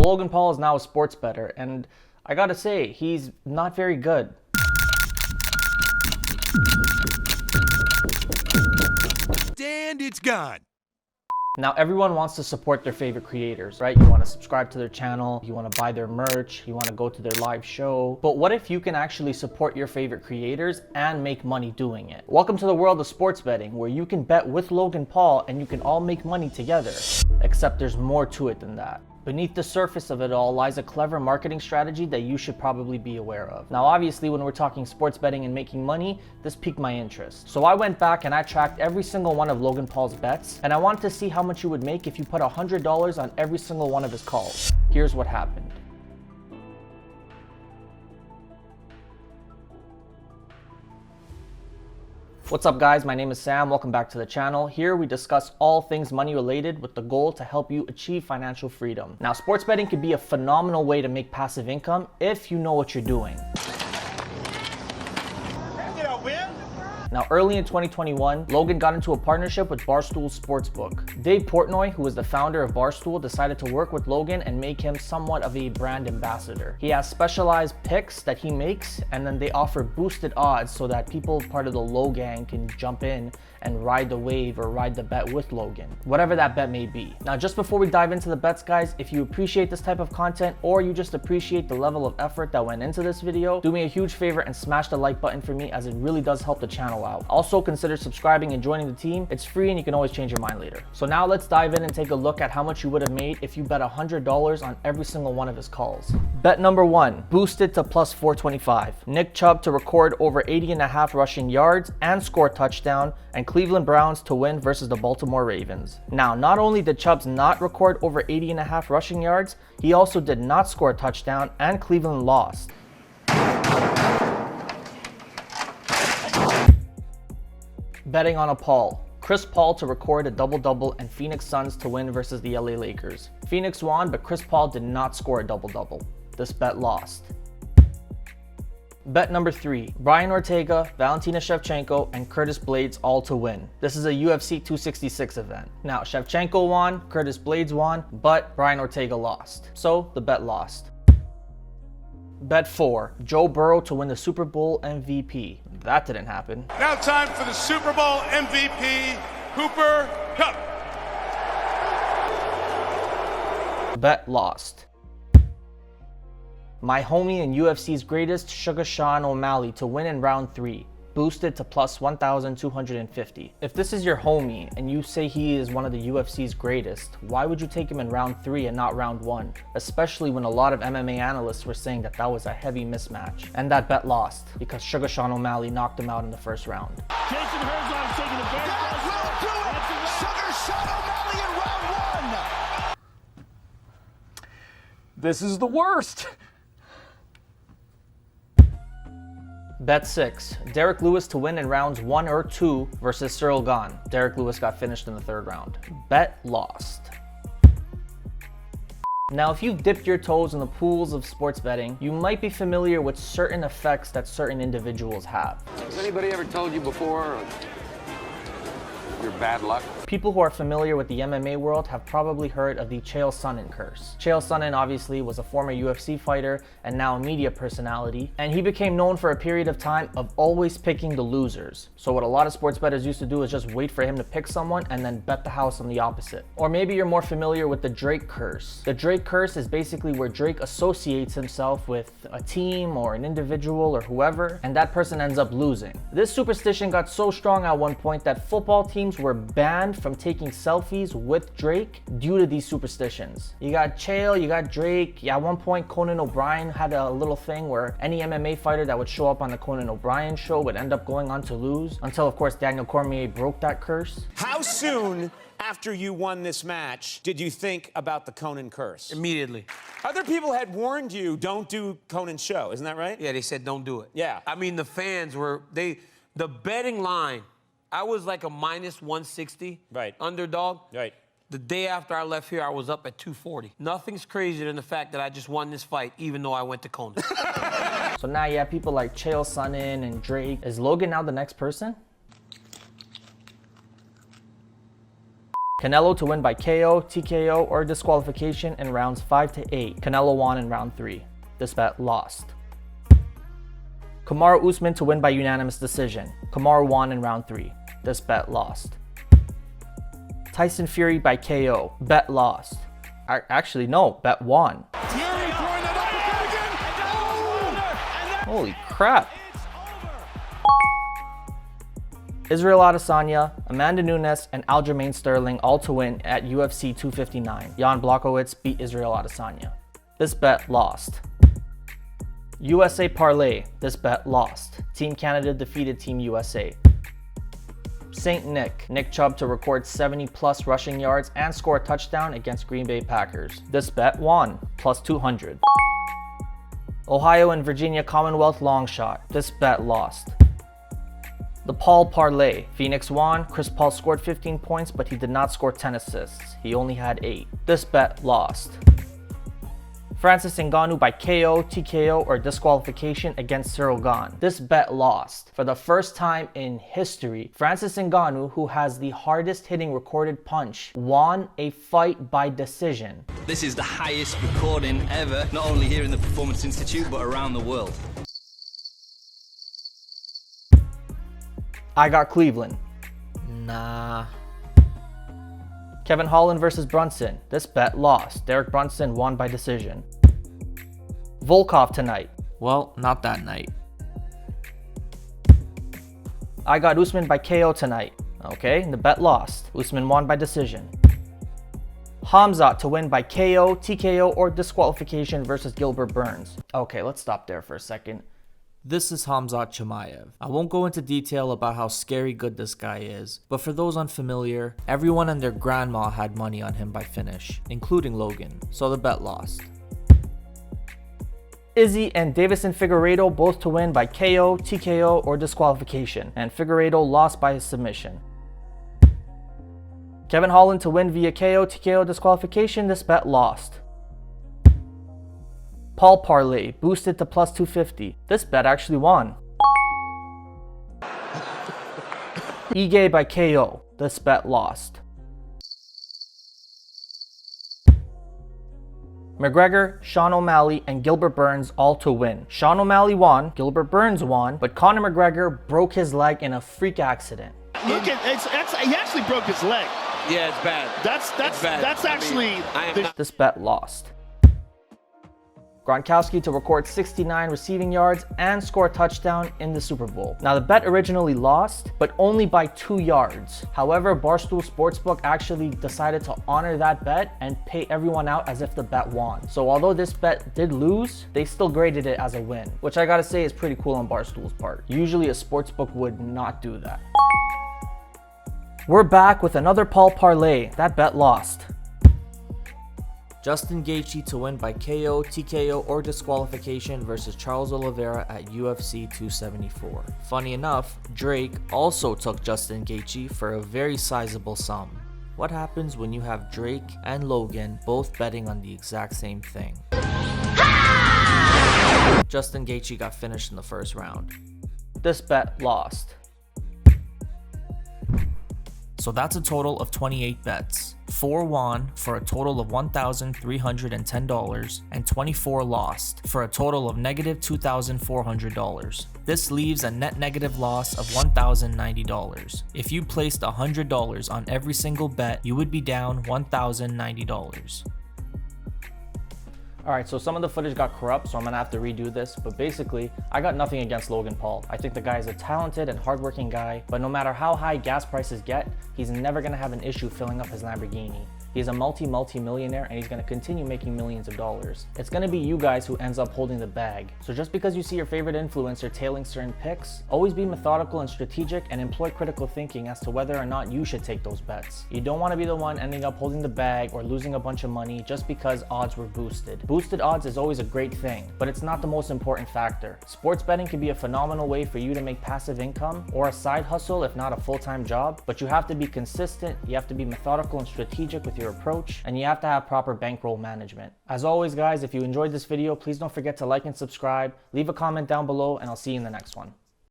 Logan Paul is now a sports bettor, and I gotta say, he's not very good. And it's gone. Now, everyone wants to support their favorite creators, right? You want to subscribe to their channel, you want to buy their merch, you want to go to their live show. But what if you can actually support your favorite creators and make money doing it? Welcome to the world of sports betting, where you can bet with Logan Paul and you can all make money together. Except there's more to it than that. Beneath the surface of it all lies a clever marketing strategy that you should probably be aware of. Now, obviously, when we're talking sports betting and making money, this piqued my interest. So I went back and I tracked every single one of Logan Paul's bets, and I wanted to see how much you would make if you put $100 on every single one of his calls. Here's what happened. What's up, guys? My name is Sam. Welcome back to the channel. Here we discuss all things money related with the goal to help you achieve financial freedom. Now, sports betting can be a phenomenal way to make passive income if you know what you're doing. Now, early in 2021, Logan got into a partnership with Barstool Sportsbook. Dave Portnoy, who is the founder of Barstool, decided to work with Logan and make him somewhat of a brand ambassador. He has specialized picks that he makes, and then they offer boosted odds so that people part of the Low gang can jump in and ride the wave or ride the bet with Logan, whatever that bet may be. Now, just before we dive into the bets, guys, if you appreciate this type of content or you just appreciate the level of effort that went into this video, do me a huge favor and smash the like button for me, as it really does help the channel out. Also, consider subscribing and joining the team. It's free and you can always change your mind later. So now let's dive in and take a look at how much you would have made if you bet $100 on every single one of his calls. Bet number one, boosted to plus 425. Nick Chubb to record over 80.5 rushing yards and score a touchdown, and Cleveland Browns to win versus the Baltimore Ravens. Now, not only did Chubbs not record over 80.5 rushing yards, he also did not score a touchdown, and Cleveland lost. Betting on a Paul. Chris Paul to record a double-double and Phoenix Suns to win versus the LA Lakers. Phoenix won, but Chris Paul did not score a double-double. This bet lost. Bet number three, Brian Ortega, Valentina Shevchenko, and Curtis Blades all to win. This is a UFC 266 event. Now, Shevchenko won, Curtis Blades won, but Brian Ortega lost. So the bet lost. Bet four, Joe Burrow to win the Super Bowl MVP. That didn't happen. Now time for the Super Bowl MVP, Cooper Kupp. Bet lost. My homie and UFC's greatest, Sugar Sean O'Malley to win in round three. Boosted to plus 1,250. If this is your homie and you say he is one of the UFC's greatest, why would you take him in round three and not round one? Especially when a lot of MMA analysts were saying that that was a heavy mismatch. And that bet lost because Sugar Sean O'Malley knocked him out in the first round. Jason Herzog's taking a very That will do it! Sugar Sean O'Malley in round one! This is the worst. Bet six, Derek Lewis to win in rounds 1 or 2 versus Cyril Gane. Derek Lewis got finished in the third round. Bet lost. Now, if you've dipped your toes in the pools of sports betting, you might be familiar with certain effects that certain individuals have. Has anybody ever told you before your bad luck? People who are familiar with the MMA world have probably heard of the Chael Sonnen curse. Chael Sonnen obviously was a former UFC fighter and now a media personality, and he became known for a period of time of always picking the losers. So what a lot of sports bettors used to do is just wait for him to pick someone and then bet the house on the opposite. Or maybe you're more familiar with the Drake curse. The Drake curse is basically where Drake associates himself with a team or an individual or whoever, and that person ends up losing. This superstition got so strong at one point that football teams were banned from taking selfies with Drake due to these superstitions. You got Chael, you got Drake. Yeah, at one point Conan O'Brien had a little thing where any MMA fighter that would show up on the Conan O'Brien show would end up going on to lose, until of course Daniel Cormier broke that curse. How soon after you won this match did you think about the Conan curse? Immediately. Other people had warned you, don't do Conan's show, isn't that right? Yeah, they said don't do it. Yeah. I mean, the fans were, the betting line, I was like a minus 160 underdog. Right. The day after I left here, I was up at 240. Nothing's crazier than the fact that I just won this fight, even though I went to Conan. So now you have people like Chael Sonnen and Drake. Is Logan now the next person? Canelo to win by KO, TKO, or disqualification in rounds 5 to 8. Canelo won in round 3. This bet lost. Kamaru Usman to win by unanimous decision. Kamaru won in round 3. This bet lost. Tyson Fury by KO. Bet lost. Actually, no, bet won. Fury throwing that uppercut again. Oh! Holy crap. Israel Adesanya, Amanda Nunes, and Aljamain Sterling all to win at UFC 259. Jan Blachowicz beat Israel Adesanya. This bet lost. USA Parlay. This bet lost. Team Canada defeated Team USA. St. Nick Chubb to record 70+ rushing yards and score a touchdown against Green Bay Packers. This bet won, plus 200. Ohio and Virginia Commonwealth long shot. This bet lost. The Paul Parlay. Phoenix won. Chris Paul scored 15 points, but he did not score 10 assists. He only had 8. This bet lost. Francis Ngannou by KO, TKO, or disqualification against Cyril Gane. This bet lost. For the first time in history, Francis Ngannou, who has the hardest hitting recorded punch, won a fight by decision. This is the highest recording ever, not only here in the Performance Institute, but around the world. I got Cleveland. Nah. Kevin Holland versus Brunson. This bet lost. Derek Brunson won by decision. Volkov tonight. Well, not that night. I got Usman by KO tonight. Okay, the bet lost. Usman won by decision. Hamzat to win by KO, TKO, or disqualification versus Gilbert Burns. Okay, let's stop there for a second. This is Hamzat Chimaev. I won't go into detail about how scary good this guy is, but for those unfamiliar, everyone and their grandma had money on him by finish, including Logan, so the bet lost. Izzy and Davison Figueiredo both to win by KO, TKO, or disqualification, and Figueiredo lost by his submission. Kevin Holland to win via KO, TKO, disqualification. This bet lost. Paul Parlay boosted to plus 250. This bet actually won. Ige by KO. This bet lost. McGregor, Sean O'Malley, and Gilbert Burns all to win. Sean O'Malley won, Gilbert Burns won, but Conor McGregor broke his leg in a freak accident. Look at he actually broke his leg. Yeah, it's bad. That's actually. This bet lost. Gronkowski to record 69 receiving yards and score a touchdown in the Super Bowl. Now the bet originally lost, but only by 2 yards. However, Barstool Sportsbook actually decided to honor that bet and pay everyone out as if the bet won. So although this bet did lose, they still graded it as a win, which I gotta say is pretty cool on Barstool's part. Usually a sportsbook would not do that. We're back with another Paul Parlay. That bet lost. Justin Gaethje to win by KO, TKO, or disqualification versus Charles Oliveira at UFC 274. Funny enough, Drake also took Justin Gaethje for a very sizable sum. What happens when you have Drake and Logan both betting on the exact same thing? Justin Gaethje got finished in the first round. This bet lost. So that's a total of 28 bets. 4 won for a total of $1,310 and 24 lost for a total of negative $2,400. This leaves a net negative loss of $1,090. If you placed $100 on every single bet, you would be down $1,090. Alright, so some of the footage got corrupt, so I'm gonna have to redo this, but basically, I got nothing against Logan Paul. I think the guy is a talented and hardworking guy, but no matter how high gas prices get, he's never gonna have an issue filling up his Lamborghini. He's a multi-millionaire and he's gonna continue making millions of dollars. It's gonna be you guys who ends up holding the bag. So just because you see your favorite influencer tailing certain picks, always be methodical and strategic and employ critical thinking as to whether or not you should take those bets. You don't wanna be the one ending up holding the bag or losing a bunch of money just because odds were boosted. Boosted odds is always a great thing, but it's not the most important factor. Sports betting can be a phenomenal way for you to make passive income or a side hustle if not a full-time job, but you have to be consistent, you have to be methodical and strategic with your approach, and you have to have proper bankroll management. As always guys, if you enjoyed this video, please don't forget to like and subscribe, leave a comment down below, and I'll see you in the next one.